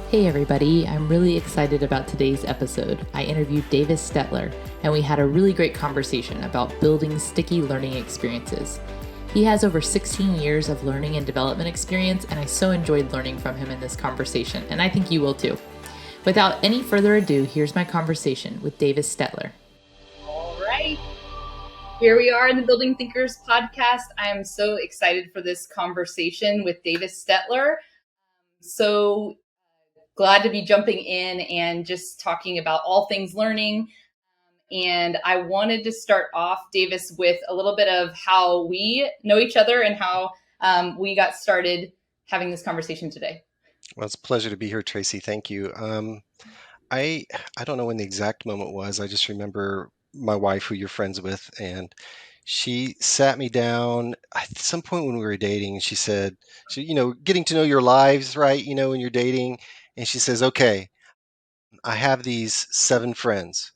Hey everybody, I'm really excited about today's episode. I interviewed Davis Staedtler, and we had a really great conversation about building sticky learning experiences. He has over 16 years of learning and development experience, and I so enjoyed learning from him in this conversation, and I think you will too. Without any further ado, here's my conversation with Davis Staedtler. All right. Here we are in the Building Thinkers podcast. I am so excited for this conversation with Davis Staedtler. So glad to be jumping in and just talking about all things learning. And I wanted to start off, Davis, with a little bit of how we know each other and how we got started having this conversation today. Well, it's a pleasure to be here, Tracy. Thank you. I don't know when the exact moment was. I just remember my wife, who you're friends with, and she sat me down at some point when we were dating. She said, getting to know your lives, right? When you're dating, and she says, "Okay, I have these 7 friends."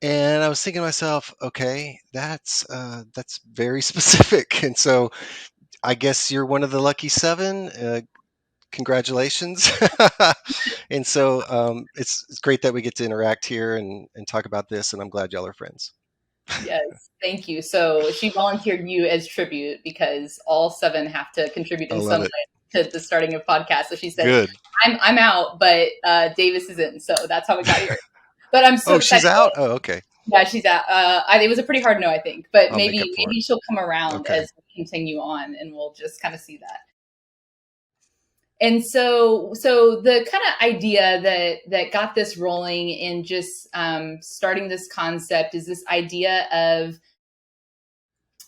And I was thinking to myself, okay, that's very specific. And so I guess you're one of the lucky 7. Congratulations. And so it's great that we get to interact here and talk about this, and I'm glad y'all are friends. Yes, thank you. So she volunteered you as tribute because all 7 have to contribute I in love some it. way to the starting of podcast. So she said, Good. I'm out, but Davis isn't. So that's how we got here. But I'm so Oh, excited. she's out? Oh, okay. Yeah, she's out. It was a pretty hard no, I think, but I'll make up for it. maybe she'll come around Okay. as we continue on, and we'll just kind of see that. And so the kind of idea that got this rolling in just starting this concept is this idea of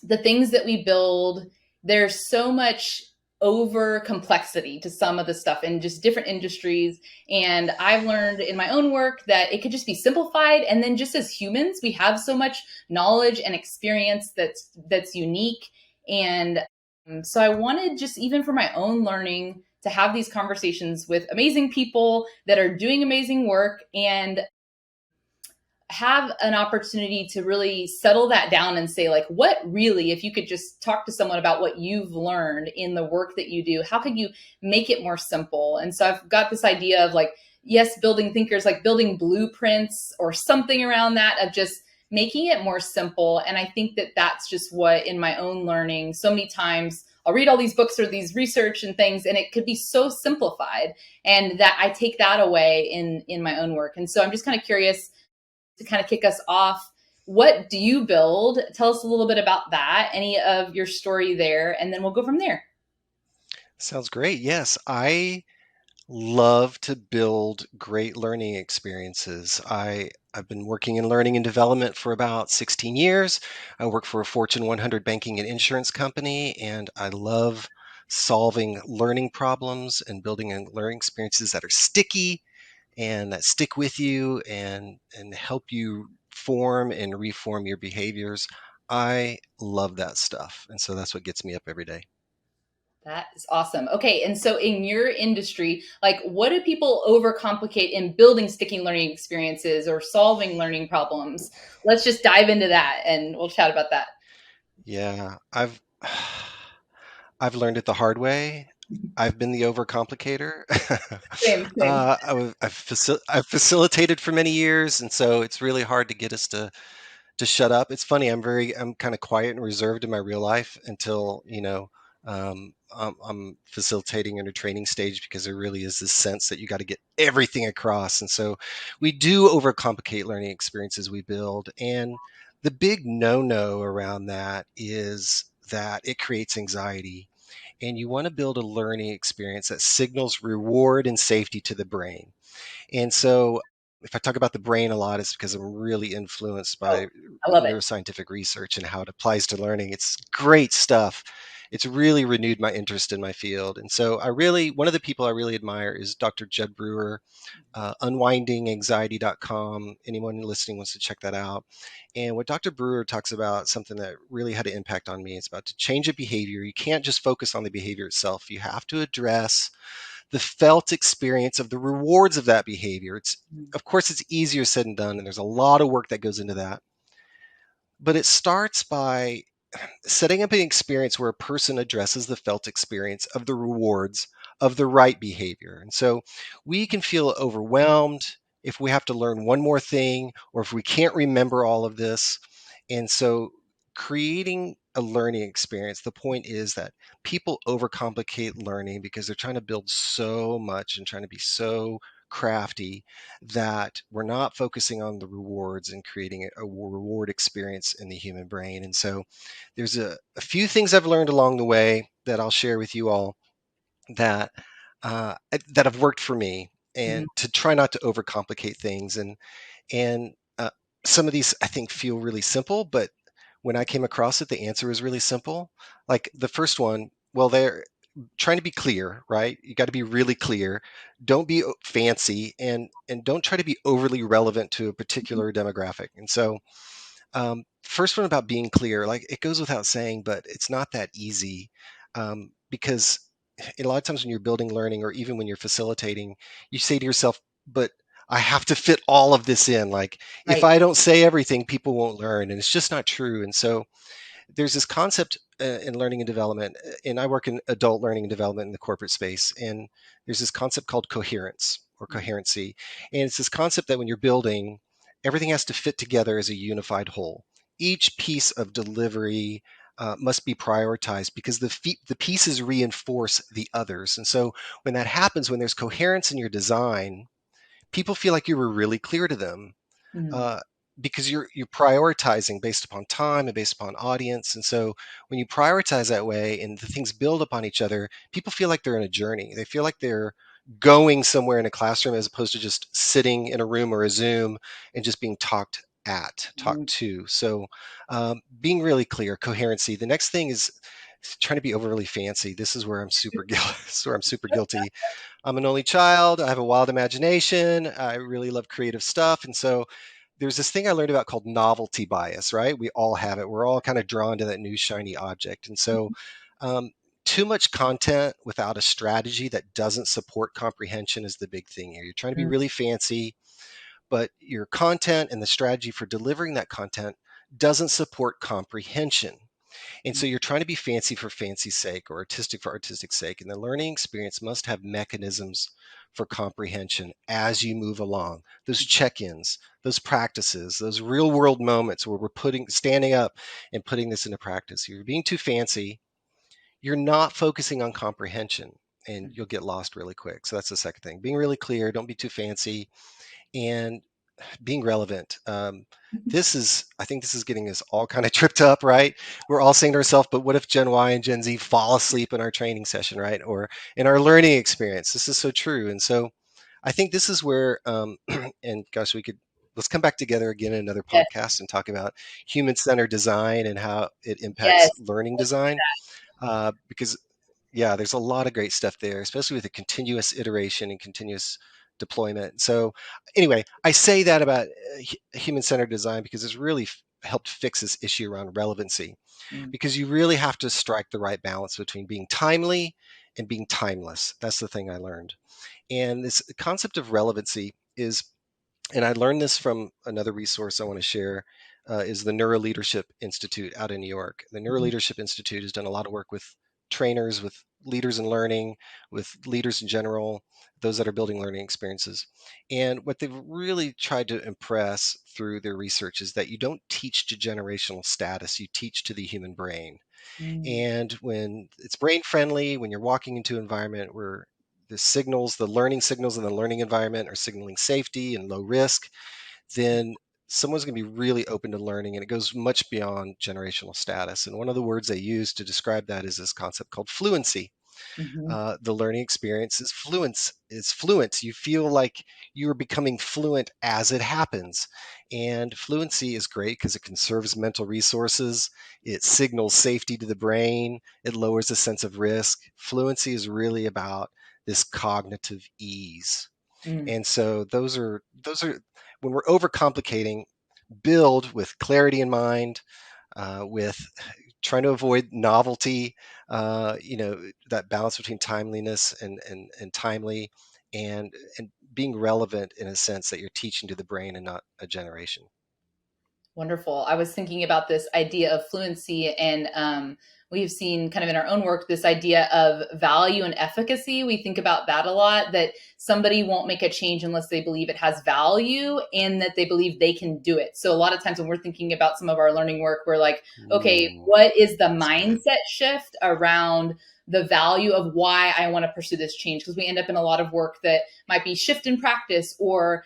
the things that we build. There's so much over complexity to some of the stuff in just different industries. And I've learned in my own work that it could just be simplified. And then just as humans, we have so much knowledge and experience that's unique. And so I wanted, just even for my own learning, to have these conversations with amazing people that are doing amazing work and have an opportunity to really settle that down and say, like, what really, if you could just talk to someone about what you've learned in the work that you do, how could you make it more simple? And so I've got this idea of, like, yes, building thinkers, like building blueprints or something around that, of just making it more simple. And I think that that's just what, in my own learning, so many times I'll read all these books or these research and things, and it could be so simplified, and that I take that away in my own work. And so I'm just kind of curious, to kind of kick us off, what do you build? Tell us a little bit about that, any of your story there, and then we'll go from there. Sounds great. Yes, I love to build great learning experiences. I've been working in learning and development for about 16 years. I work for a Fortune 100 banking and insurance company, and I love solving learning problems and building learning experiences that are sticky and that stick with you and help you form and reform your behaviors. I love that stuff. And so that's what gets me up every day. That is awesome. Okay, and so in your industry, like, what do people overcomplicate in building sticky learning experiences or solving learning problems? Let's just dive into that, and we'll chat about that. Yeah, I've learned it the hard way. I've been the overcomplicator. Same, same. I've facilitated for many years, and so it's really hard to get us to shut up. It's funny. I'm kind of quiet and reserved in my real life until I'm facilitating in a training stage, because there really is this sense that you got to get everything across, and so we do overcomplicate learning experiences we build. And the big no-no around that is that it creates anxiety, and you want to build a learning experience that signals reward and safety to the brain. And so if I talk about the brain a lot, it's because I'm really influenced Oh, by I love it. neuroscientific research and how it applies to learning. It's great stuff. It's really renewed my interest in my field. And so one of the people I really admire is Dr. Judd Brewer, unwindinganxiety.com. Anyone listening wants to check that out. And what Dr. Brewer talks about, something that really had an impact on me, it's about to change a behavior. You can't just focus on the behavior itself. You have to address the felt experience of the rewards of that behavior. Of course, it's easier said than done, and there's a lot of work that goes into that. But it starts by setting up an experience where a person addresses the felt experience of the rewards of the right behavior. And so we can feel overwhelmed if we have to learn one more thing, or if we can't remember all of this. And so creating a learning experience, the point is that people overcomplicate learning because they're trying to build so much and trying to be so crafty that we're not focusing on the rewards and creating a reward experience in the human brain. And so there's a few things I've learned along the way that I'll share with you all that that have worked for me, Mhm. and to try not to overcomplicate things. And some of these I think feel really simple, but when I came across it, the answer was really simple. Like the first one, well, they're trying to be clear, right? You got to be really clear. Don't be fancy, and don't try to be overly relevant to a particular demographic. And so first one about being clear, like it goes without saying, but it's not that easy, because a lot of times when you're building learning, or even when you're facilitating, you say to yourself, but I have to fit all of this in. Like if Right. I don't say everything, people won't learn. And it's just not true. And so there's this concept in learning and development, and I work in adult learning and development in the corporate space. And there's this concept called coherence or coherency. And it's this concept that when you're building, everything has to fit together as a unified whole. Each piece of delivery must be prioritized because the pieces reinforce the others. And so when that happens, when there's coherence in your design, people feel like you were really clear to them, Mhm. uh, because you're prioritizing based upon time and based upon audience. And so when you prioritize that way and the things build upon each other, people feel like they're in a journey. They feel like they're going somewhere in a classroom, as opposed to just sitting in a room or a Zoom and just being talked Mhm. to. So being really clear, coherency. The next thing is trying to be overly fancy. This is where I'm super this is where I'm super guilty. I'm an only child. I have a wild imagination. I really love creative stuff. And so there's this thing I learned about called novelty bias, right? We all have it. We're all kind of drawn to that new shiny object. And so um, too much content without a strategy that doesn't support comprehension is the big thing here. You're trying to be Mhm. really fancy, but your content and the strategy for delivering that content doesn't support comprehension. And so you're trying to be fancy for fancy's sake, or artistic for artistic sake. And the learning experience must have mechanisms for comprehension as you move along. Those check-ins, those practices, those real world moments where we're standing up and putting this into practice. If you're being too fancy, you're not focusing on comprehension, and you'll get lost really quick. So that's the second thing. Being really clear, don't be too fancy, and being relevant. I think this is getting us all kind of tripped up, right? We're all saying to ourselves, but what if Gen Y and Gen Z fall asleep in our training session, right? Or in our learning experience? This is so true. And so I think this is where, and gosh, let's come back together again in another Yes. podcast and talk about human-centered design and how it impacts Yes. learning design. Because yeah, there's a lot of great stuff there, especially with the continuous iteration and continuous deployment. So anyway, I say that about human-centered design because it's really helped fix this issue around relevancy, Mm. because you really have to strike the right balance between being timely and being timeless. That's the thing I learned. And this concept of relevancy is, and I learned this from another resource I want to share, is the Neuroleadership Institute out in New York. The Mhm. Neuroleadership Institute has done a lot of work with trainers, with leaders in learning, with leaders in general, those that are building learning experiences. And what they've really tried to impress through their research is that you don't teach to generational status, you teach to the human brain. Mm. And when it's brain friendly, when you're walking into an environment where the learning signals in the learning environment are signaling safety and low risk, then someone's going to be really open to learning. And it goes much beyond generational status. And one of the words they use to describe that is this concept called fluency. Mhm. The learning experience is fluent. You feel like you're becoming fluent as it happens. And fluency is great because it conserves mental resources. It signals safety to the brain. It lowers the sense of risk. Fluency is really about this cognitive ease. Mm. And so those are when we're overcomplicating, build with clarity in mind, with trying to avoid novelty, that balance between timeliness and timely, and being relevant in a sense that you're teaching to the brain and not a generation. Wonderful. I was thinking about this idea of fluency, and we've seen kind of in our own work this idea of value and efficacy. We think about that a lot, that somebody won't make a change unless they believe it has value and that they believe they can do it. So a lot of times when we're thinking about some of our learning work, we're like, okay, Ooh, what is the that's good. mindset shift around the value of why I want to pursue this change? Because we end up in a lot of work that might be shift in practice or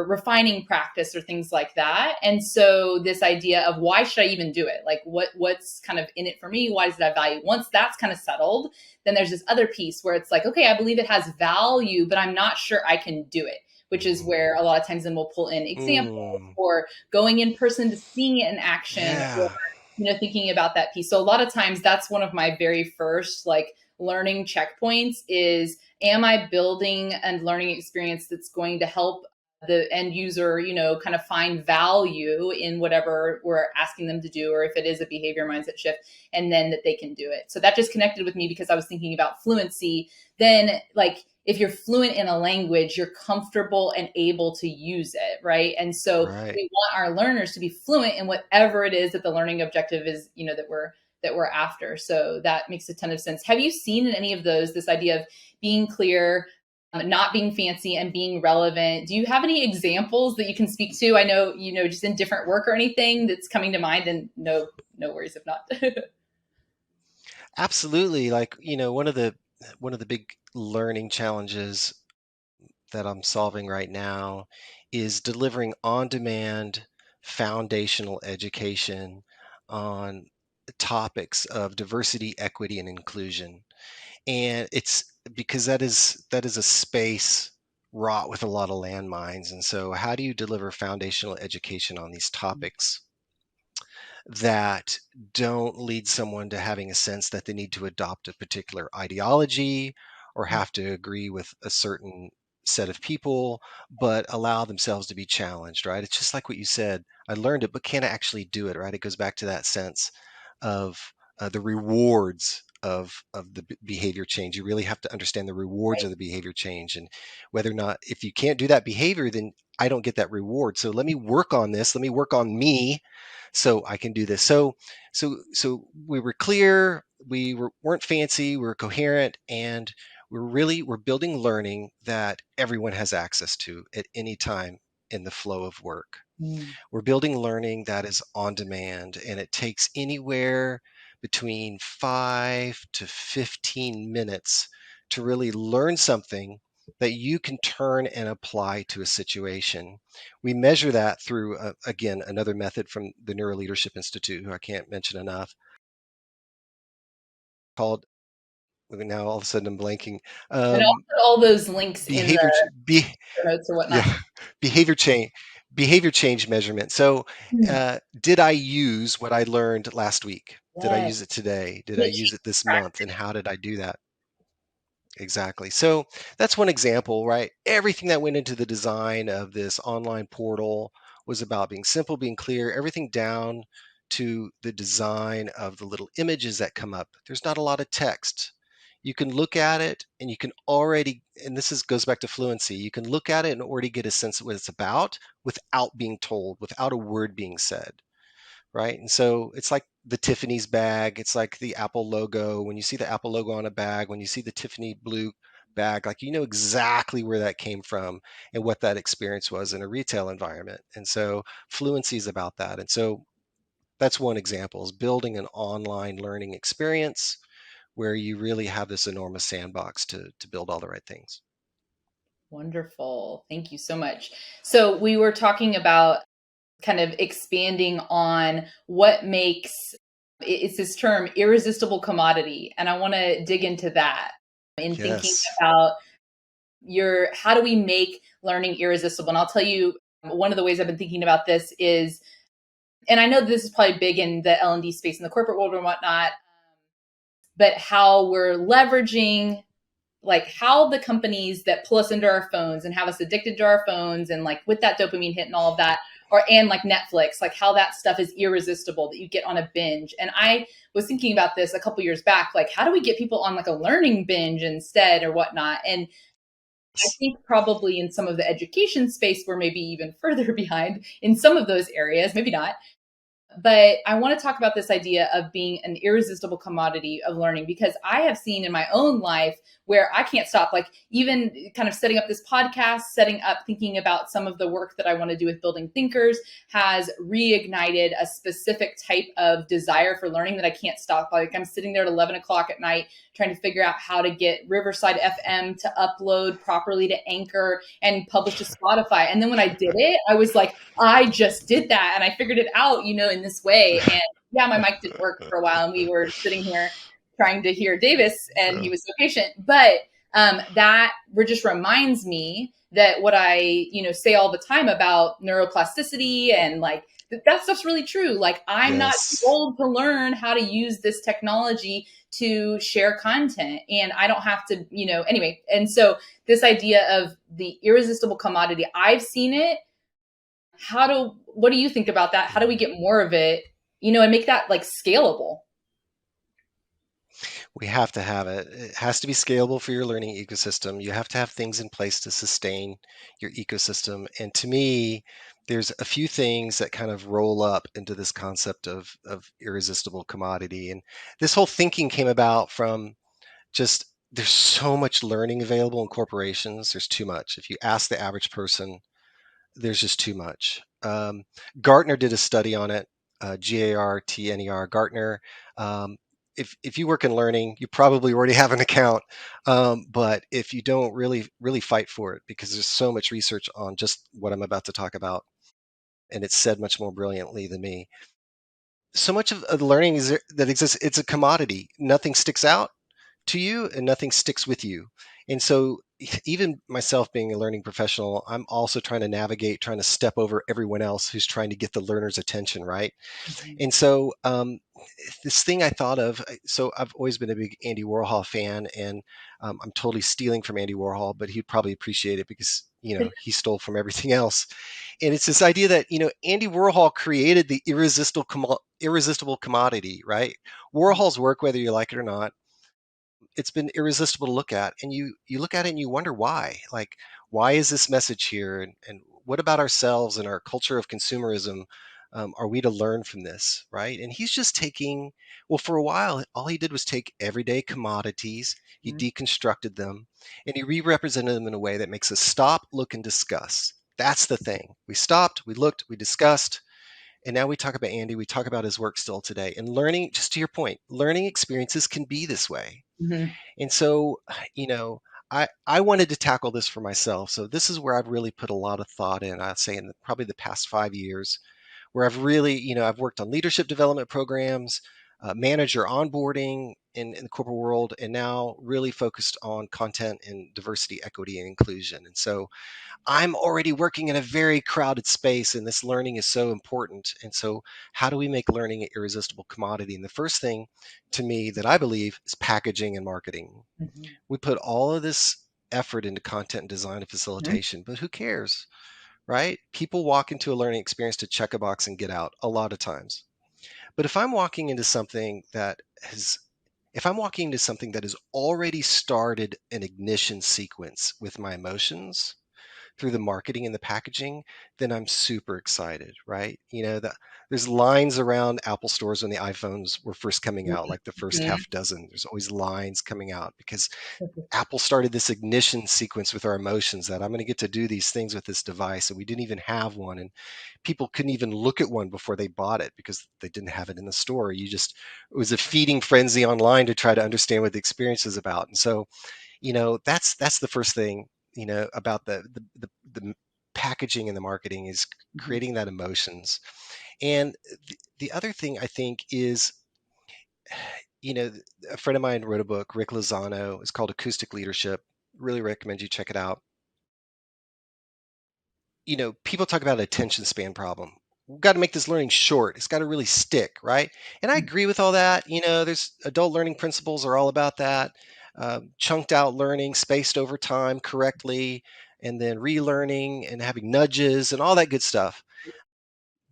refining practice or things like that. And so this idea of why should I even do it? Like what's kind of in it for me? Why does it have value? Once that's kind of settled, then there's this other piece where it's like, okay, I believe it has value, but I'm not sure I can do it, which is Mm, where a lot of times then we'll pull in examples mm, or going in person to seeing it in action or, yeah, thinking about that piece. So a lot of times that's one of my very first like learning checkpoints is, am I building a learning experience that's going to help the end user, kind of find value in whatever we're asking them to do, or if it is a behavior mindset shift, and then that they can do it. So that just connected with me because I was thinking about fluency. Then, like, if you're fluent in a language, you're comfortable and able to use it, right? And so right. we want our learners to be fluent in whatever it is that the learning objective is, that we're after. So that makes a ton of sense. Have you seen in any of those this idea of being clear, not being fancy, and being relevant? Do you have any examples that you can speak to? I know, just in different work or anything that's coming to mind, and no worries if not. Absolutely. Like, one of the big learning challenges that I'm solving right now is delivering on-demand foundational education on topics of diversity, equity, and inclusion. And it's because that is a space wrought with a lot of landmines. And so how do you deliver foundational education on these topics that don't lead someone to having a sense that they need to adopt a particular ideology or have to agree with a certain set of people, but allow themselves to be challenged, right? It's just like what you said. I learned it, but can I actually do it, right? It goes back to that sense of the rewards of the behavior change. You really have to understand the rewards of the behavior change, and whether or not, if you can't do that behavior, then I don't get that reward. So let me work on this. Let me work on me so I can do this. So we were clear, weren't fancy, we were coherent, and we're building learning that everyone has access to at any time in the flow of work. Mm, We're building learning that is on demand, and it takes anywhere between 5 to 15 minutes to really learn something that you can turn and apply to a situation. We measure that through, again, another method from the Neuroleadership Institute, who I can't mention enough, called, now all of a sudden I'm blanking, and I'll um, put all those links in the behavior, be, show notes or whatnot. yeah, behavior change, behavior change measurement. So, Mm, did I use what I learned last week? Did I yes, use it today? Did I it use changes it this month? practice. And how did I do that? Exactly. So that's one example, right? Everything that went into the design of this online portal was about being simple, being clear, everything down to the design of the little images that come up. There's not a lot of text. You can look at it and you can already, and goes back to fluency, you can look at it and already get a sense of what it's about without being told, without a word being said, right? And so it's like the Tiffany's bag, it's like the Apple logo. When you see the Apple logo on a bag, when you see the Tiffany blue bag, like you know exactly where that came from and what that experience was in a retail environment. And so fluency is about that. And so that's one example, is building an online learning experience where you really have this enormous sandbox to build all the right things. Wonderful. Thank you so much. So we were talking about kind of expanding on what makes, it's this term, irresistible commodity. And I want to dig into that in thinking Yes. about how do we make learning irresistible? And I'll tell you, one of the ways I've been thinking about this is, and I know this is probably big in the L&D space in the corporate world and whatnot, but how we're leveraging, like how the companies that pull us into our phones and have us addicted to our phones and like with that dopamine hit and all of that, and like Netflix, like how that stuff is irresistible, that you get on a binge. And I was thinking about this a couple years back, like how do we get people on like a learning binge instead or whatnot? And I think probably in some of the education space, we're maybe even further behind in some of those areas, maybe not. But I want to talk about this idea of being an irresistible commodity of learning, because I have seen in my own life where I can't stop, like even kind of setting up this podcast, setting up thinking about some of the work that I want to do with building thinkers has reignited a specific type of desire for learning that I can't stop. Like I'm sitting there at 11 o'clock at night trying to figure out how to get Riverside FM to upload properly to Anchor and publish to Spotify. And then when I did it, I was like, I just did that and I figured it out, in this way. And yeah, my mic didn't work for a while and we were sitting here trying to hear Davis and he was so patient. But that just reminds me that what I, say all the time about neuroplasticity and like that stuff's really true. Like I'm not too Yes. old to learn how to use this technology to share content and I don't have to, anyway. And so this idea of the irresistible commodity, I've seen it. What do you think about that? How do we get more of it, and make that like scalable? We have to have it. It has to be scalable for your learning ecosystem. You have to have things in place to sustain your ecosystem. And to me, there's a few things that kind of roll up into this concept of irresistible commodity. And this whole thinking came about from just there's so much learning available in corporations. There's too much. If you ask the average person, there's just too much. Gartner did a study on it, Gartner. Gartner. If you work in learning, you probably already have an account. But if you don't really fight for it, because there's so much research on just what I'm about to talk about, and it's said much more brilliantly than me. So much of the learning that exists, it's a commodity. Nothing sticks out to you and nothing sticks with you. And so even myself being a learning professional, I'm also trying to navigate, trying to step over everyone else who's trying to get the learner's attention, right? Mm-hmm. And so this thing I thought of, so I've always been a big Andy Warhol fan, and I'm totally stealing from Andy Warhol, but he'd probably appreciate it because, he stole from everything else. And it's this idea that, Andy Warhol created the irresistible commodity, right? Warhol's work, whether you like it or not, it's been irresistible to look at, and you look at it and you wonder why. Like, why is this message here, and what about ourselves and our culture of consumerism are we to learn from this, right? And he's just taking, well, for a while all he did was take everyday commodities, he deconstructed them, and he re-represented them in a way that makes us stop, look, and discuss. That's the thing. We stopped, we looked, we discussed, and now we talk about Andy, we talk about his work still today. And learning, just to your point, learning experiences can be this way. Mm-hmm. And so, you know, I wanted to tackle this for myself. So this is where I've really put a lot of thought in, I'd say in probably the past 5 years, where I've really, I've worked on leadership development programs, manager onboarding in the corporate world, and now really focused on content and diversity, equity, and inclusion. And so I'm already working in a very crowded space, and this learning is so important. And so, how do we make learning an irresistible commodity? And the first thing to me that I believe is packaging and marketing. Mm-hmm. We put all of this effort into content and design and facilitation, but who cares, right? People walk into a learning experience to check a box and get out a lot of times. But if I'm walking into something that has if I'm walking into something that has already started an ignition sequence with my emotions, through the marketing and the packaging, then I'm super excited, right? That there's lines around Apple stores when the iPhones were first coming out, like the first half dozen. There's always lines coming out because Apple started this ignition sequence with our emotions that I'm going to get to do these things with this device. And we didn't even have one. And people couldn't even look at one before they bought it because they didn't have it in the store. It was a feeding frenzy online to try to understand what the experience is about. And so, that's the first thing, about the packaging and the marketing is creating that emotions. And the other thing I think is, you know, a friend of mine wrote a book, Rick Lozano. It's called Acoustic Leadership. Really recommend you check it out. People talk about attention span problem. We've got to make this learning short. It's got to really stick, right? And I agree with all that. There's adult learning principles are all about that. Chunked out learning, spaced over time correctly, and then relearning and having nudges and all that good stuff.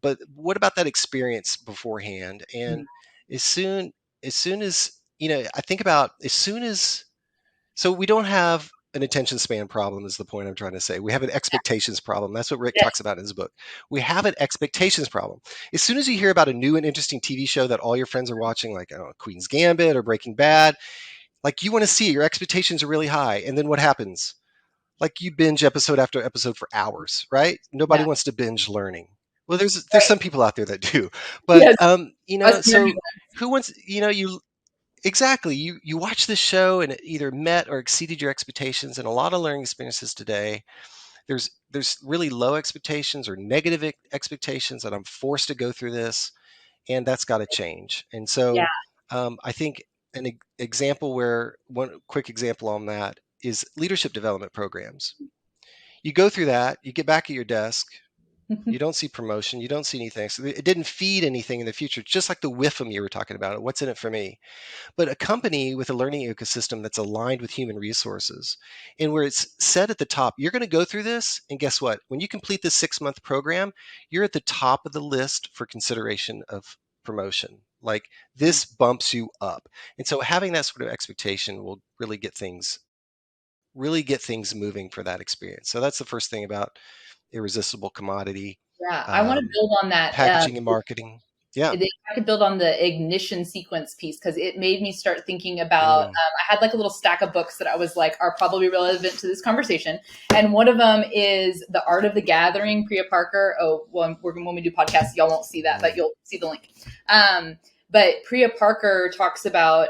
But what about that experience beforehand? And as soon as I think about as soon as so we don't have an attention span problem is the point I'm trying to say. We have an expectations problem. That's what Rick Yes. talks about in his book. We have an expectations problem. As soon as you hear about a new and interesting TV show that all your friends are watching, like I don't know, Queen's Gambit or Breaking Bad, like you want to see it, your expectations are really high. And then what happens? Like you binge episode after episode for hours, right? Nobody Yeah. wants to binge learning. Well, there's Right. some people out there that do, but Yes. Us nerdy so who wants, you exactly, you watch this show and it either met or exceeded your expectations, and a lot of learning experiences today, there's really low expectations or negative expectations that I'm forced to go through this, and that's got to change. And Yeah. so I think an example where one quick example on that is leadership development programs. You go through that, you get back at your desk, you don't see promotion, you don't see anything. So it didn't feed anything in the future, just like the WIFM you were talking about. What's in it for me? But a company with a learning ecosystem that's aligned with human resources and where it's set at the top, you're going to go through this. And guess what? When you complete this 6-month program, you're at the top of the list for consideration of promotion. Like this bumps you up. And so having that sort of expectation will really get things moving for that experience. So that's the first thing about irresistible commodity, Yeah. I want to um, build on that. packaging and marketing. Yeah. I could build on the ignition sequence piece because it made me start thinking about. Mm, I had like a little stack of books that I was like are probably relevant to this conversation, and one of them is The Art of the Gathering, Priya Parker. Oh, well, when we do podcasts, y'all won't see that, but mm, you'll see the link. But Priya Parker talks about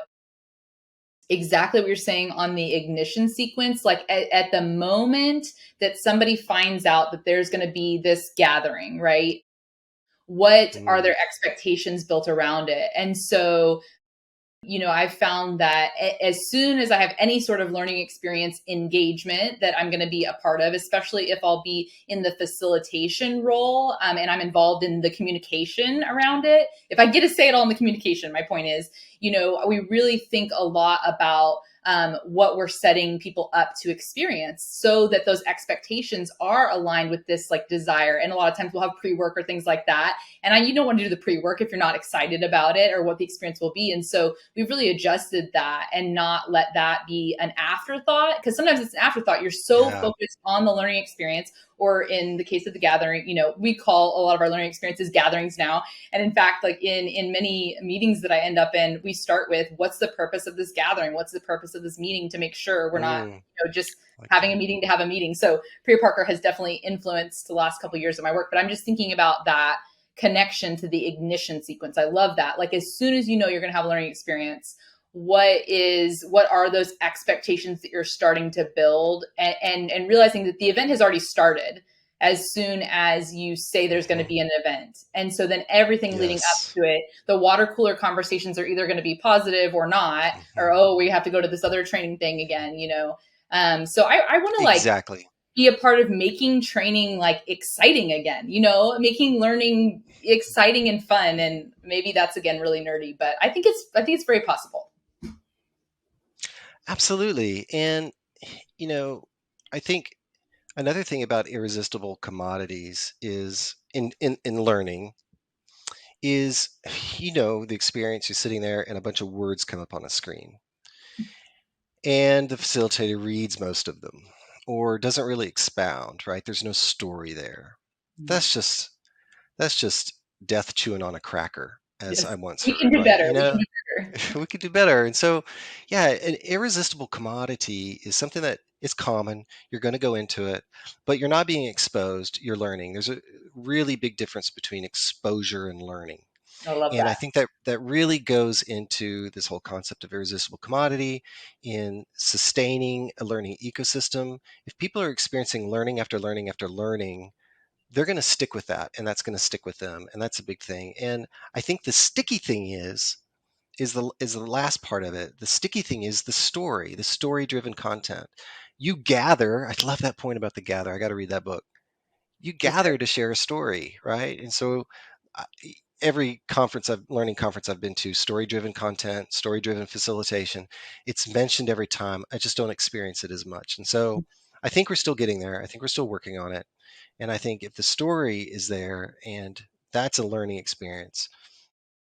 exactly what you're saying on the ignition sequence. Like at the moment that somebody finds out that there's going to be this gathering, right? What are mm. their expectations built around it? And so, I've found that as soon as I have any sort of learning experience engagement that I'm going to be a part of, especially if I'll be in the facilitation role, and I'm involved in the communication around it, if I get to say it all in the communication, my point is, we really think a lot about what we're setting people up to experience so that those expectations are aligned with this like desire. And a lot of times we'll have pre-work or things like that. And you don't want to do the pre-work if you're not excited about it or what the experience will be. And so we've really adjusted that and not let that be an afterthought, because sometimes it's an afterthought. You're so Yeah. focused on the learning experience, or in the case of the gathering, we call a lot of our learning experiences gatherings now. And in fact, like in many meetings that I end up in, we start with what's the purpose of this gathering? What's the purpose of this meeting, to make sure we're not Mm, just like having a that. meeting to have a meeting. So Priya Parker has definitely influenced the last couple of years of my work, but I'm just thinking about that connection to the ignition sequence. I love that. Like as soon as you're going to have a learning experience, what are those expectations that you're starting to build, and realizing that the event has already started as soon as you say there's going to Mhm. be an event. And so then everything leading up Yes. to it, the water cooler conversations are either going to be positive or not, or, Mhm. oh, we have to go to this other training thing again, So I want to like Exactly. be a part of making training like exciting again, making learning exciting and fun. And maybe that's again really nerdy, but I think it's very possible. Absolutely. And, you know, I think another thing about irresistible commodities is in learning is, the experience you're sitting there and a bunch of words come up on a screen and the facilitator reads most of them or doesn't really expound, right? There's no story there. That's just that's just death chewing on a cracker, as Yes, I once we can heard, do right? better. We can do better. We could do better. And so, yeah, an irresistible commodity is something that is common. You're going to go into it, but you're not being exposed. You're learning. There's a really big difference between exposure and learning. I love And I that. think that really goes into this whole concept of irresistible commodity in sustaining a learning ecosystem. If people are experiencing learning after learning after learning, they're going to stick with that, and that's going to stick with them, and that's a big thing. And I think the sticky thing is the last part of it. The sticky thing is the story driven content. You gather. I love that point about the gather. I got to read that book. You Me too. gather to share a story, right? And so I- every learning conference I've been to, story driven content, story driven facilitation, it's mentioned every time. I just don't experience it as much. And so I think we're still getting there. I think we're still working on it. And I think if the story is there and that's a learning experience,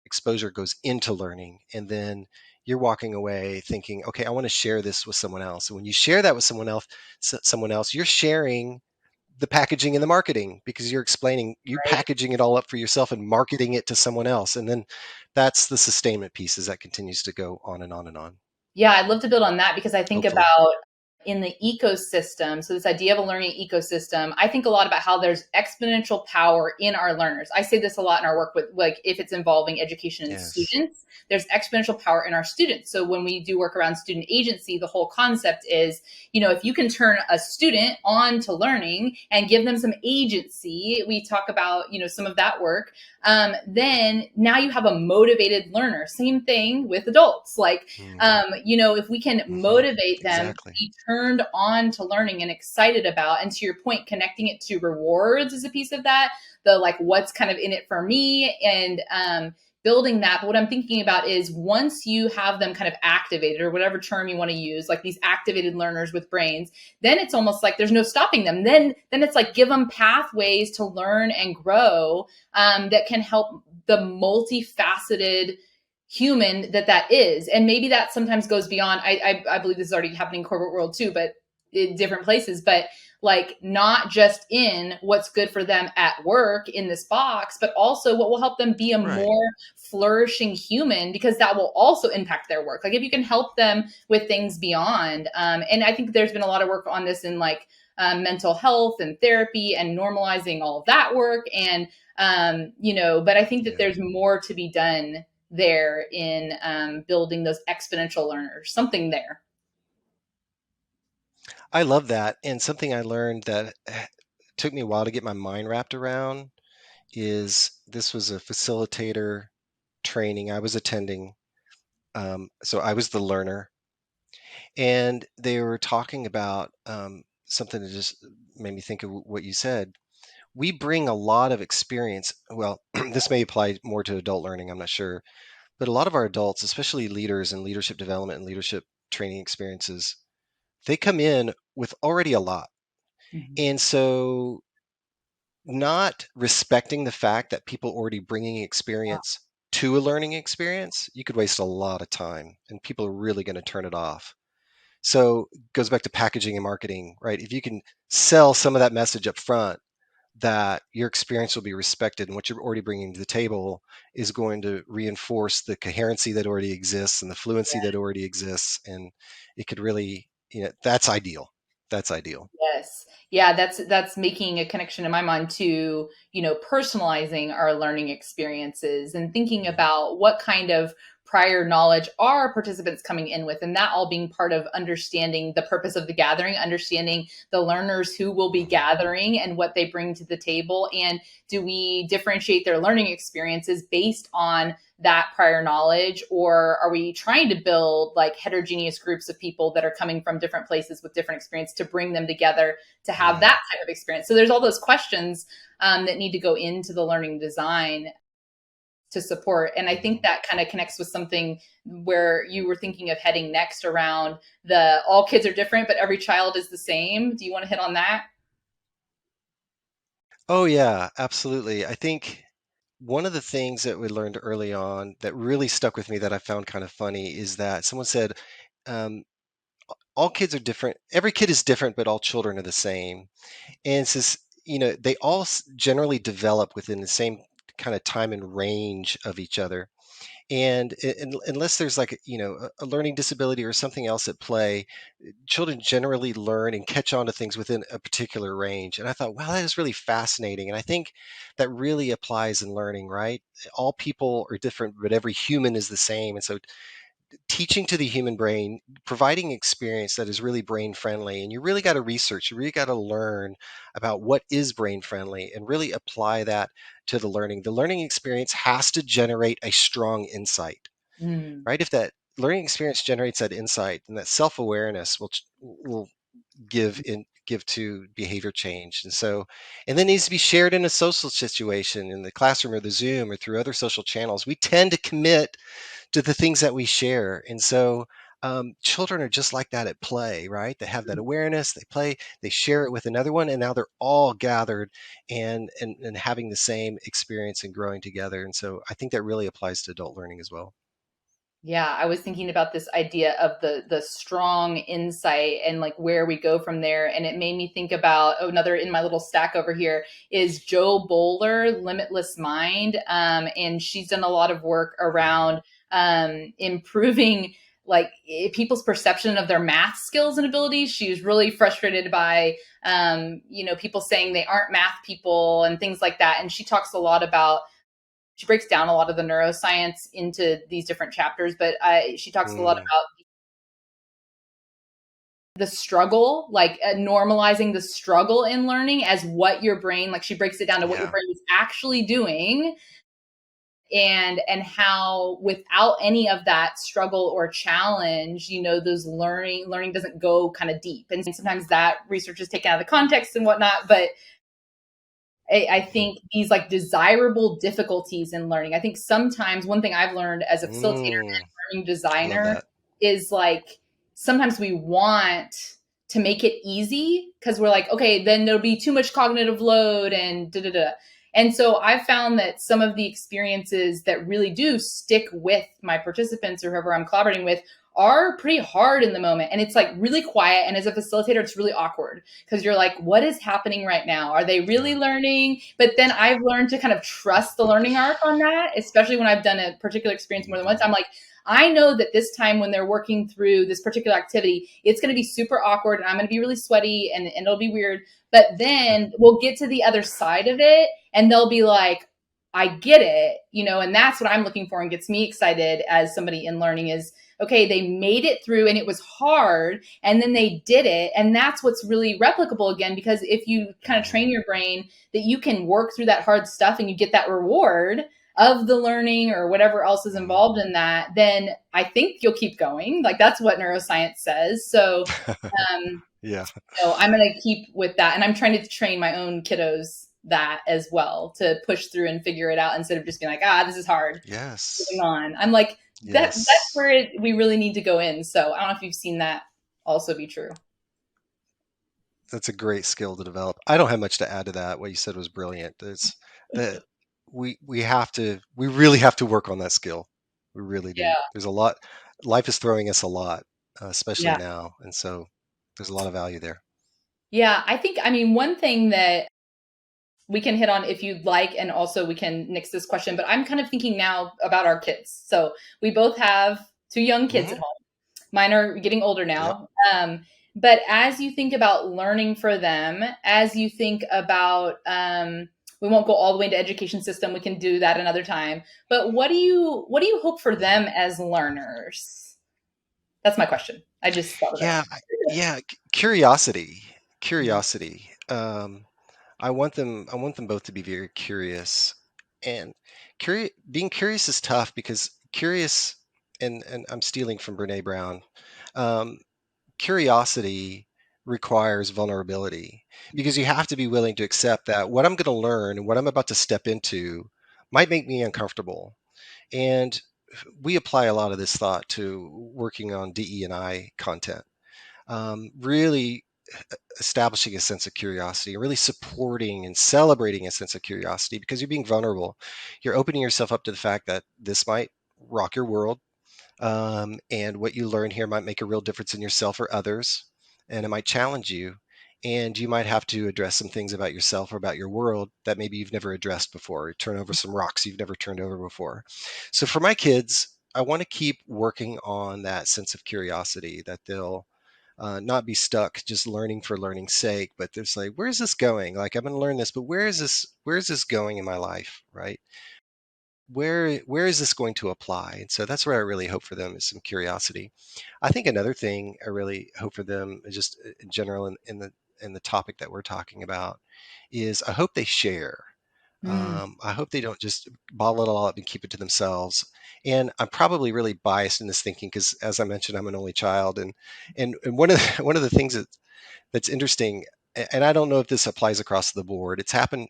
exposure goes into learning, and then you're walking away thinking, okay, I want to share this with someone else. And when you share that with someone else, you're sharing the packaging and the marketing, because you're explaining, you Right. packaging it all up for yourself and marketing it to someone else. And then that's the sustainment pieces that continues to go on and on and on, Yeah, I'd love to build on that because I think hopefully. about in the ecosystem. So, this idea of a learning ecosystem, I think a lot about how there's exponential power in our learners. I say this a lot in our work with, like, if it's involving education and Yes. students, there's exponential power in our students. So, when we do work around student agency, the whole concept is, if you can turn a student on to learning and give them some agency, we talk about, some of that work, then now you have a motivated learner. Same thing with adults. Like, if we can motivate them to Exactly. be turned on to learning and excited about, and to your point, connecting it to rewards is a piece of that. The, like, what's kind of in it for me, and building that. But what I'm thinking about is, once you have them kind of activated, or whatever term you want to use, like these activated learners with brains, then it's almost like there's no stopping them. Then it's like, give them pathways to learn and grow, that can help the multifaceted human that is. And maybe that sometimes goes beyond, I believe this is already happening in corporate world too, but in different places, but like, not just in what's good for them at work in this box, but also what will help them be a Right. more flourishing human, because that will also impact their work. Like, if you can help them with things beyond, and I think there's been a lot of work on this in, like, mental health and therapy, and normalizing all of that work. And but I think that Yeah. there's more to be done there in, building those exponential learners, something there. I love that. And something I learned that took me a while to get my mind wrapped around is, this was a facilitator training I was attending. So I was the learner, and they were talking about something that just made me think of what you said. We bring a lot of experience. Well, this may apply more to adult learning, I'm not sure. But a lot of our adults, especially leaders in leadership development and leadership training experiences, they come in with already a lot. Mhm. And so, not respecting the fact that people already bringing experience to a learning experience, you could waste a lot of time, and people are really going to turn it off. So it goes back to packaging and marketing, right? If you can sell some of that message up front, that your experience will be respected, and what you're already bringing to the table is going to reinforce the coherency that already exists and the fluency that already exists. And it could really, that's ideal. That's ideal. Yes. Yeah, that's making a connection in my mind to, personalizing our learning experiences, and thinking Mhm. about what kind of prior knowledge are participants coming in with, and that all being part of understanding the purpose of the gathering, understanding the learners who will be Mhm. gathering and what they bring to the table. And do we differentiate their learning experiences based on that prior knowledge, or are we trying to build, like, heterogeneous groups of people that are coming from different places with different experience to bring them together to have Mm. that type of experience? So there's all those questions, that need to go into the learning design to support. And I think Mhm. that kind of connects with something where you were thinking of heading next, around the all kids are different, but every child is the same. Do you want to hit on that? Oh, yeah, absolutely. I think one of the things that we learned early on that really stuck with me, that I found kind of funny, is that someone said, um, all kids are different. Every kid is different, but all children are the same. And it's this, they all generally develop within the same kind of time and range of each other. And unless there's, like, a learning disability or something else at play, children generally learn and catch on to things within a particular range. And I thought, wow, that is really fascinating. And I think that really applies in learning, right? All people are different, but every human is the same. And so, teaching to the human brain, providing experience that is really brain friendly. And you really got to research, you really got to learn about what is brain friendly and really apply that to the learning. The learning experience has to generate a strong insight, Mm. right? If that learning experience generates that insight, and that self-awareness will give to behavior change. And so, and then needs to be shared in a social situation, in the classroom or the Zoom or through other social channels. We tend to commit to the things that we share. And so, children are just like that at play, right? They have that awareness, they play, they share it with another one, and now they're all gathered and having the same experience and growing together. And so I think that really applies to adult learning as well. Yeah, I was thinking about this idea of the strong insight and like where we go from there. And it made me think about another in my little stack over here is Joe Bowler, Limitless Mind. And she's done a lot of work Mm, around improving like people's perception of their math skills and abilities. She's really frustrated by people saying they aren't math people and things like that. And she talks a lot about she breaks down a lot of the neuroscience into these different chapters, but she talks a lot mm, about the struggle, like normalizing the struggle in learning as what your brain, like she breaks it down to what your yeah. brain is actually doing, and how without any of that struggle or challenge, those learning doesn't go kind of deep. And sometimes that research is taken out of the context and whatnot, but I Mm, think these like desirable difficulties in learning. I think sometimes one thing I've learned as a facilitator mm, and learning I love designer that. is like sometimes we want to make it easy because we're like, okay, then there'll be too much cognitive load and da da da. And so I've found that some of the experiences that really do stick with my participants or whoever I'm collaborating with are pretty hard in the moment. And it's like really quiet. And as a facilitator, it's really awkward because you're like, what is happening right now? Are they really Yeah. learning? But then I've learned to kind of trust the learning arc on that, especially when I've done a particular experience more than once. Mhm. I'm like, I know that this time when they're working through this particular activity, it's going to be super awkward and I'm going to be really sweaty and it'll be weird. But then we'll get to the other side of it and they'll be like, I get it, and that's what I'm looking for and gets me excited as somebody in learning is, okay, they made it through and it was hard and then they did it. And that's what's really replicable again, because if you kind of train Mhm. your brain that you can work through that hard stuff and you get that reward of the learning or whatever else is Mhm. involved in that, then I think you'll keep going. Like that's what neuroscience says. So, um, Yeah. I'm going to keep with that. And I'm trying to train my own kiddos that as well to push through and figure it out instead of just being like, this is hard, moving Yes. on. I'm like, that's Yes. where we really need to go in. So I don't know if you've seen that also be true. That's a great skill to develop. I don't have much to add to that. What you said was brilliant. It's that we really have to work on that skill. We really do. Yeah. There's a lot. Life is throwing us a lot, especially Yeah. now, and so there's a lot of value there. Yeah. I mean, one thing that we can hit on if you'd like, and also we can nix this question, but I'm kind of thinking now about our kids. So we both have two young kids at Hmm. home. Mine are getting older Yep. now. But as you think about learning for them, as you think about, we won't go all the way into education system. We can do that another time. But what do you hope for them as learners? That's my question. I just thought of it. Yeah. Yeah. Curiosity. Mm. Curiosity. I want them both to be very curious, and being curious is tough because curious, and I'm stealing from Brene Brown. Um, Curiosity requires vulnerability because you have to be willing to accept that what I'm going to learn and what I'm about to step into might make me uncomfortable. And we apply a lot of this thought to working on DE and I content. Really establishing a sense of curiosity, really supporting and celebrating a sense of curiosity because you're being vulnerable. You're opening yourself up to the fact that this might rock your world, and what you learn here might make a real difference in yourself or others, and it might challenge you. And you might have to address some things about yourself or about your world that maybe you've never addressed before, or turn over some rocks you've never turned over before. So for my kids, I want to keep working on that sense of curiosity that they'll not be stuck just learning for learning's sake, but there's like, where's this going? Like, I'm going to learn this, but where is this going in my life? Right? Where is this going to apply? And so that's where I really hope for them is some curiosity. I think another thing I really hope for them is just in general in the topic that we're talking about is I hope they share. Mm, I hope they don't just bottle it all up and keep it to themselves. And I'm probably really biased in this thinking because, as I mentioned, I'm an only child, and one of one of the things that's interesting, and I don't know if this applies across the board. It's happened.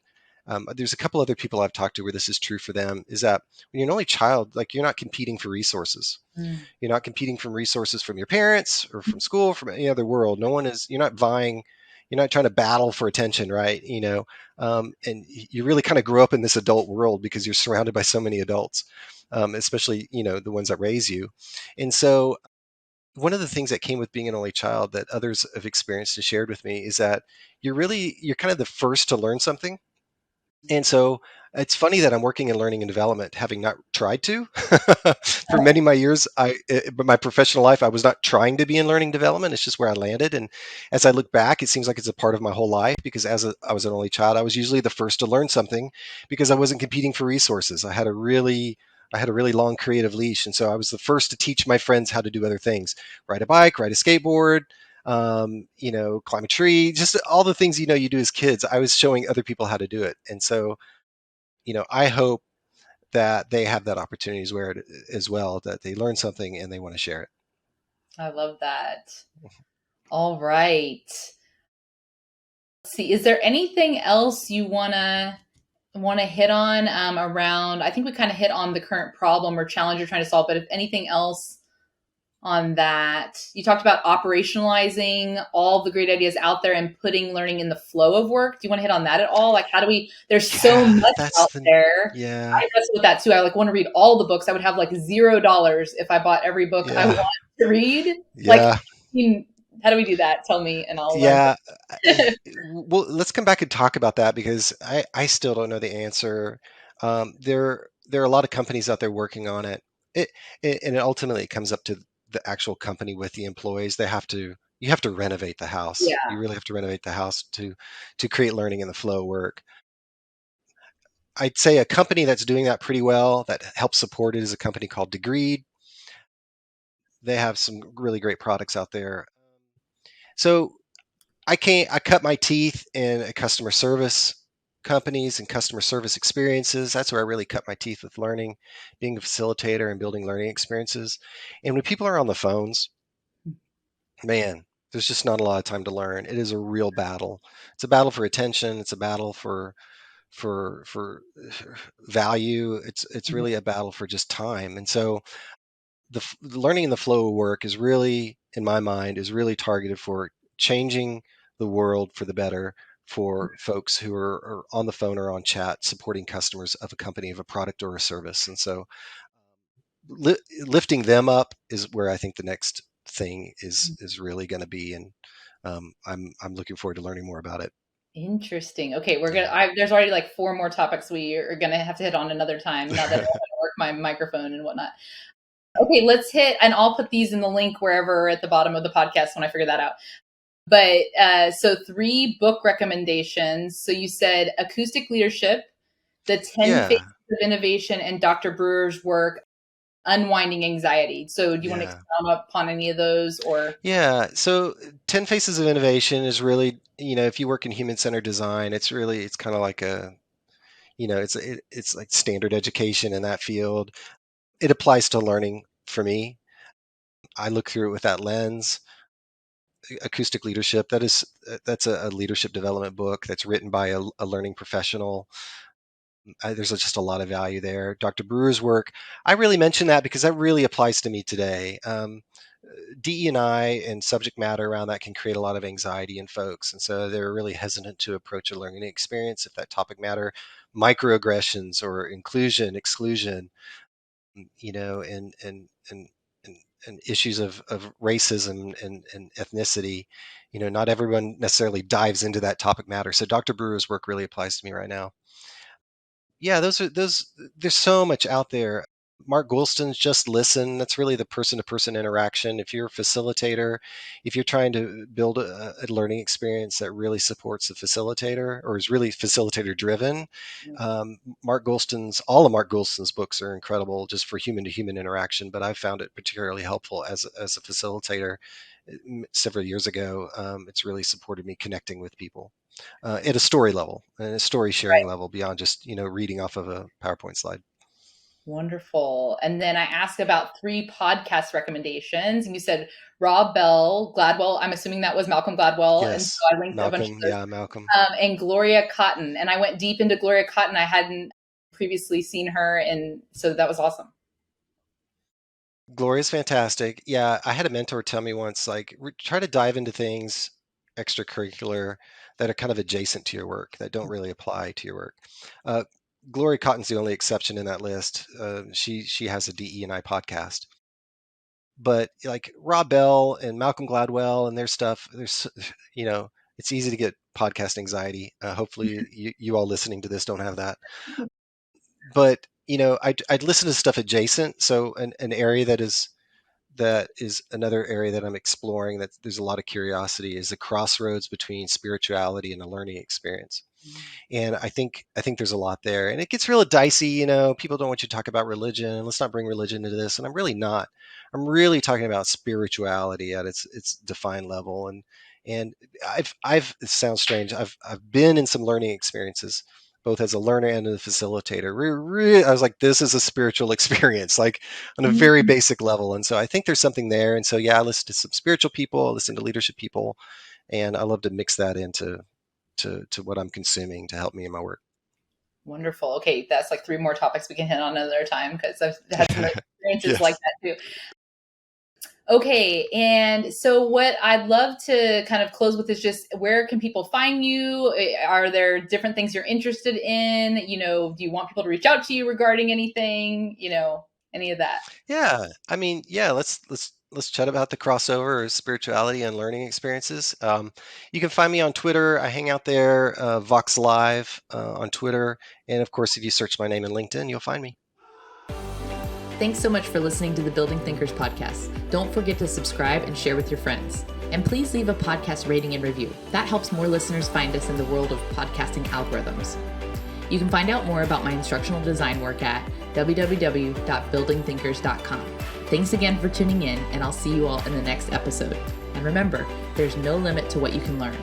There's a couple other people I've talked to where this is true for them. Is that when you're an only child, like you're not competing for resources. mm, You're not competing from resources from your parents or from school, from any other world. No one is. You're not vying. you're not trying to battle for attention, right? And you really kind of grow up in this adult world because you're surrounded by so many adults, especially the ones that raise you. And so one of the things that came with being an only child that others have experienced and shared with me is that you're kind of the first to learn something. And so it's funny that I'm working in learning and development, having not tried to. For many of my years, but my professional life, I was not trying to be in learning development. It's just where I landed. And as I look back, it seems like it's a part of my whole life because I was an only child, I was usually the first to learn something because I wasn't competing for resources. I had a really long creative leash. And so I was the first to teach my friends how to do other things, ride a bike, ride a skateboard, climb a tree, just all the things you do as kids. I was showing other people how to do it, and so I hope that they have that opportunity as well, that they learn something and they want to share it. I love that. All right. Let's see, is there anything else you want to hit on around? I think we kind of hit on the current problem or challenge you're trying to solve, but if anything else on that. You talked about operationalizing all the great ideas out there and putting learning in the flow of work. Do you want to hit on that at all? Like, how do we, there's so Yeah, much out there. yeah, I wrestle with that too. I want to read all the books. I would have like $0 if I bought every book I yeah, want to read. Like, yeah, how do we do that? Tell me and I'll learn. yeah. Well, let's come back and talk about that because I still don't know the answer. There are a lot of companies out there working on it. And it ultimately comes up to the actual company with the employees. You have to renovate the house. Yeah. You really have to renovate the house to create learning in the flow work. I'd say a company that's doing that pretty well, that helps support it, is a company called Degreed. They have some really great products out there. So I cut my teeth in customer service companies and customer service experiences. That's where I really cut my teeth with learning, being a facilitator and building learning experiences. And when people are on the phones, man, there's just not a lot of time to learn. It is a real battle. It's a battle for attention. It's a battle for value. It's Mhm. really a battle for just time. And so the learning in the flow of work is really, in my mind, is really targeted for changing the world for the better for folks who are on the phone or on chat supporting customers of a company, of a product or a service. And so lifting them up is where I think the next thing is really going to be. And I'm looking forward to learning more about it. Interesting. Okay, we're gonna. Yeah. There's already like four more topics we are gonna have to hit on another time. Now that I know how to work my microphone and whatnot. Okay, let's hit, and I'll put these in the link wherever at the bottom of the podcast when I figure that out. But so 3 book recommendations. So you said Acoustic Leadership, The 10 Phases Yeah. of Innovation, and Dr. Brewer's work, Unwinding Anxiety. So do you want to Yeah. expound upon any of those or? Yeah. So 10 Faces of Innovation is really, if you work in human-centered design, it's kind of like it's like standard education in that field. It applies to learning for me. I look through it with that lens. Acoustic Leadership, that's a leadership development book that's written by a learning professional. There's just a lot of value there. Dr. Brewer's work, I really mention that because that really applies to me today. DE&I and subject matter around that can create a lot of anxiety in folks. And so they're really hesitant to approach a learning experience if that topic matter, microaggressions or inclusion, exclusion, and issues of racism and ethnicity. Not everyone necessarily dives into that topic matter. So Dr. Brewer's work really applies to me right now. Yeah, those. There's so much out there. Mark Goulston's Just Listen. That's really the person-to-person interaction. If you're a facilitator, if you're trying to build a learning experience that really supports the facilitator or is really facilitator-driven, all of Mark Goulston's books are incredible just for human-to-human interaction. But I found it particularly helpful as a facilitator several years ago. It's really supported me connecting with people at a story level and a story sharing level beyond just reading off of a PowerPoint slide. Wonderful. And then I asked about 3 podcast recommendations, and you said Rob Bell, Gladwell. I'm assuming that was Malcolm Gladwell, and Yes, so I linked a bunch of Malcolm. those. Yeah, Malcolm. And Gloria Cotton, and I went deep into Gloria Cotton. I hadn't previously seen her, and so that was awesome. Gloria's fantastic. Yeah, I had a mentor tell me once, like, try to dive into things extracurricular that are kind of adjacent to your work that don't really apply to your work. Uh, Glory Cotton's the only exception in that list. She has a DE&I podcast, but like Rob Bell and Malcolm Gladwell and their stuff, you know, it's easy to get podcast anxiety. Hopefully, you all listening to this don't have that. But I'd listen to stuff adjacent. So an area that is another area that I'm exploring, that there's a lot of curiosity, is the crossroads between spirituality and a learning experience. And I think there's a lot there, and it gets real dicey. People don't want you to talk about religion. Let's not bring religion into this. And I'm really not. I'm really talking about spirituality at its defined level. And it sounds strange. I've been in some learning experiences, both as a learner and a facilitator. I was like, this is a spiritual experience, like on a very basic level. And so I think there's something there. And so, yeah, I listen to some spiritual people, I listen to leadership people, and I love to mix that into to what I'm consuming to help me in my work. Wonderful. Okay, that's like 3 more topics we can hit on another time, because I've had some experiences Yes. like that too. Okay, and so what I'd love to kind of close with is just, where can people find you? Are there different things you're interested in? Do you want people to reach out to you regarding anything? Any of that? Yeah, I mean, yeah, let's chat about the crossover of spirituality and learning experiences. You can find me on Twitter. I hang out there, Vox Live on Twitter, and of course, if you search my name in LinkedIn, you'll find me. Thanks so much for listening to the Building Thinkers podcast. Don't forget to subscribe and share with your friends. And please leave a podcast rating and review. That helps more listeners find us in the world of podcasting algorithms. You can find out more about my instructional design work at www.buildingthinkers.com. Thanks again for tuning in, and I'll see you all in the next episode. And remember, there's no limit to what you can learn.